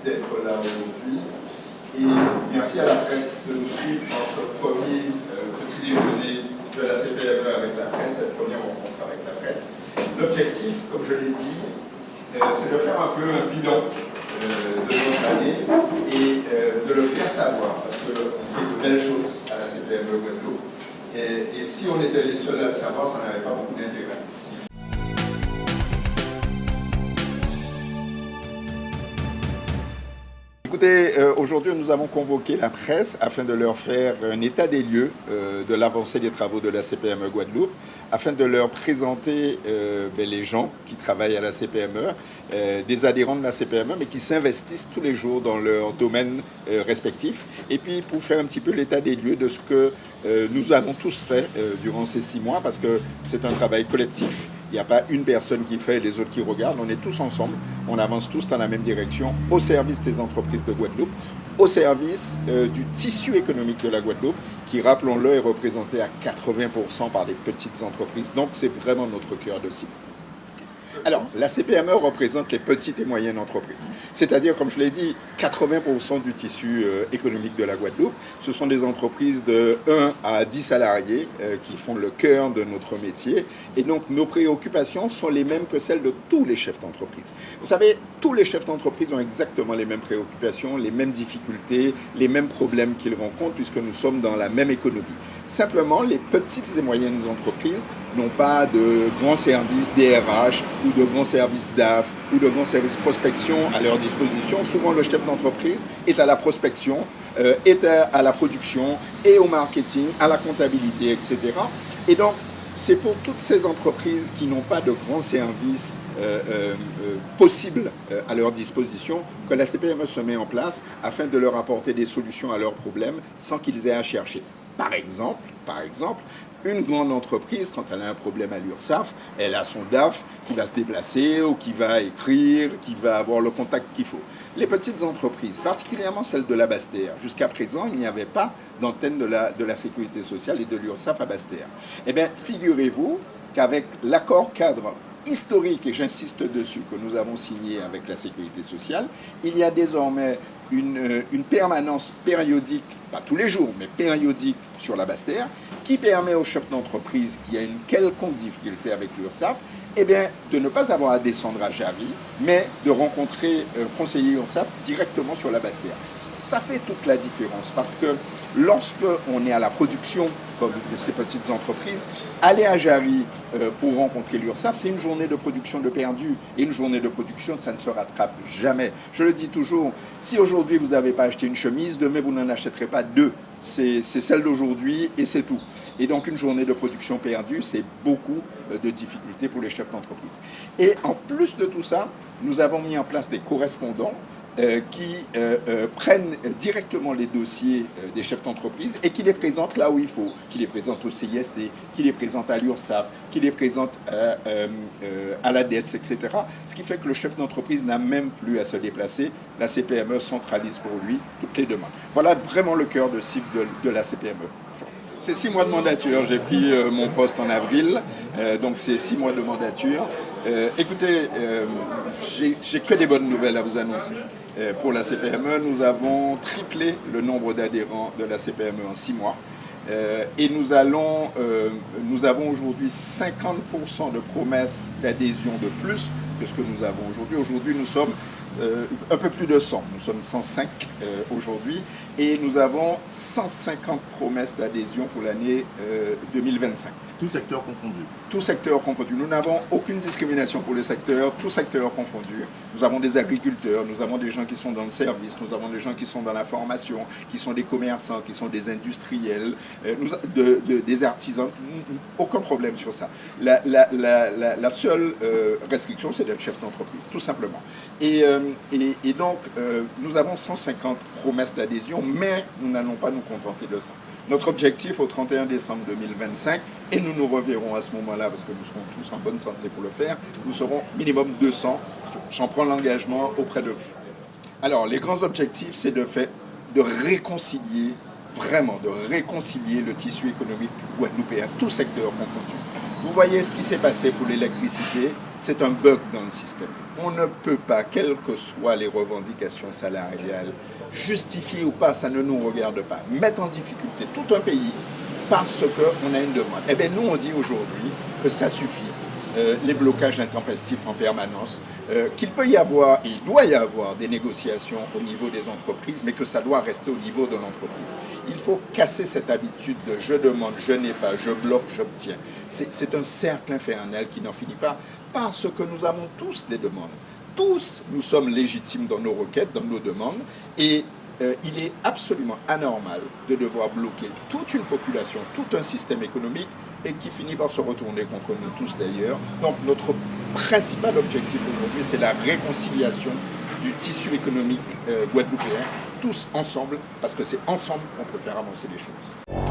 d'être là aujourd'hui. Et merci à la presse de nous suivre dans notre premier petit déjeuner de la CPME avec la presse, cette première rencontre avec la presse. L'objectif, comme je l'ai dit, c'est de faire un peu un bilan de notre année et de le faire savoir, parce qu'on fait de belles choses à la CPME Guadeloupe. Et si on était les seuls à le savoir, ça n'avait pas beaucoup d'intérêt. Écoutez, aujourd'hui nous avons convoqué la presse afin de leur faire un état des lieux de l'avancée des travaux de la CPME Guadeloupe, afin de leur présenter les gens qui travaillent à la CPME, des adhérents de la CPME, mais qui s'investissent tous les jours dans leur domaine respectif, et puis pour faire un petit peu l'état des lieux de ce que nous avons tous fait durant ces 6 mois, parce que c'est un travail collectif. Il n'y a pas une personne qui fait et les autres qui regardent. On est tous ensemble. On avance tous dans la même direction, au service des entreprises de Guadeloupe, au service du tissu économique de la Guadeloupe, qui, rappelons-le, est représenté à 80% par des petites entreprises. Donc, c'est vraiment notre cœur de cible. Alors, la CPME représente les petites et moyennes entreprises. C'est-à-dire, comme je l'ai dit, 80% du tissu économique de la Guadeloupe. Ce sont des entreprises de 1 à 10 salariés qui font le cœur de notre métier. Et donc, nos préoccupations sont les mêmes que celles de tous les chefs d'entreprise. Vous savez, tous les chefs d'entreprise ont exactement les mêmes préoccupations, les mêmes difficultés, les mêmes problèmes qu'ils rencontrent, puisque nous sommes dans la même économie. Simplement, les petites et moyennes entreprises n'ont pas de grands services DRH ou de grands services DAF ou de grands services prospection à leur disposition. Souvent, le chef d'entreprise est à la prospection, est à la production et au marketing, à la comptabilité, etc. Et donc, c'est pour toutes ces entreprises qui n'ont pas de grands services possibles à leur disposition que la CPME se met en place afin de leur apporter des solutions à leurs problèmes sans qu'ils aient à chercher. Par exemple, une grande entreprise, quand elle a un problème à l'URSSAF, elle a son DAF qui va se déplacer ou qui va écrire, qui va avoir le contact qu'il faut. Les petites entreprises, particulièrement celles de la Basse-Terre, jusqu'à présent, il n'y avait pas d'antenne de la Sécurité sociale et de l'URSSAF à Basse-Terre. Eh bien, figurez-vous qu'avec l'accord cadre historique, et j'insiste dessus, que nous avons signé avec la Sécurité sociale, il y a désormais une permanence périodique, pas tous les jours, mais périodique sur la Basse-Terre, qui permet au chef d'entreprise qui a une quelconque difficulté avec l'URSSAF, eh bien, de ne pas avoir à descendre à Jarry, mais de rencontrer un conseiller URSSAF directement sur la Basse-Terre. Ça fait toute la différence parce que lorsque on est à la production, comme ces petites entreprises, aller à Jarry pour rencontrer l'URSSAF, c'est une journée de production de perdu. Et une journée de production, ça ne se rattrape jamais. Je le dis toujours, si aujourd'hui vous n'avez pas acheté une chemise, demain vous n'en achèterez pas deux. C'est celle d'aujourd'hui et c'est tout. Et donc une journée de production perdue, c'est beaucoup de difficultés pour les chefs d'entreprise. Et en plus de tout ça, nous avons mis en place des correspondants qui prennent directement les dossiers des chefs d'entreprise et qui les présentent là où il faut, qui les présentent au CIST, qui les présentent à l'URSSAF, qui les présentent à la DETS, etc. Ce qui fait que le chef d'entreprise n'a même plus à se déplacer. La CPME centralise pour lui toutes les demandes. Voilà vraiment le cœur de cible de la CPME. C'est 6 mois de mandature. J'ai pris mon poste en avril, donc c'est 6 mois de mandature. Écoutez, j'ai que des bonnes nouvelles à vous annoncer. Pour la CPME, nous avons triplé le nombre d'adhérents de la CPME en 6 mois. Et nous avons aujourd'hui 50% de promesses d'adhésion de plus que ce que nous avons aujourd'hui. Aujourd'hui, nous sommes un peu plus de 100. Nous sommes 105 aujourd'hui et nous avons 150 promesses d'adhésion pour l'année 2025. Tout secteur confondu. Tout secteur confondu. Nous n'avons aucune discrimination pour les secteurs, tout secteur confondu. Nous avons des agriculteurs, nous avons des gens qui sont dans le service, nous avons des gens qui sont dans la formation, qui sont des commerçants, qui sont des industriels, des artisans. Aucun problème sur ça. La seule restriction, c'est d'être chef d'entreprise, tout simplement. Et donc, nous avons 150 promesses d'adhésion, mais nous n'allons pas nous contenter de ça. Notre objectif au 31 décembre 2025, et nous nous reverrons à ce moment-là, parce que nous serons tous en bonne santé pour le faire, nous serons minimum 200. J'en prends l'engagement auprès de vous. Alors, les grands objectifs, c'est de réconcilier, vraiment de réconcilier le tissu économique guadeloupéen, tout secteur confondu. Vous voyez ce qui s'est passé pour l'électricité, c'est un bug dans le système. on ne peut pas, quelles que soient les revendications salariales, justifier ou pas, ça ne nous regarde pas, mettre en difficulté tout un pays parce qu'on a une demande. Eh bien, nous, on dit aujourd'hui que ça suffit. Les blocages intempestifs en permanence, qu'il peut y avoir, il doit y avoir des négociations au niveau des entreprises, mais que ça doit rester au niveau de l'entreprise. Il faut casser cette habitude de je demande, je n'ai pas, je bloque, j'obtiens. C'est un cercle infernal qui n'en finit pas, parce que nous avons tous des demandes. Tous, nous sommes légitimes dans nos requêtes, dans nos demandes, et il est absolument anormal de devoir bloquer toute une population, tout un système économique et qui finit par se retourner contre nous tous d'ailleurs. Donc notre principal objectif aujourd'hui, c'est la réconciliation du tissu économique guadeloupéen, tous ensemble, parce que c'est ensemble qu'on peut faire avancer les choses.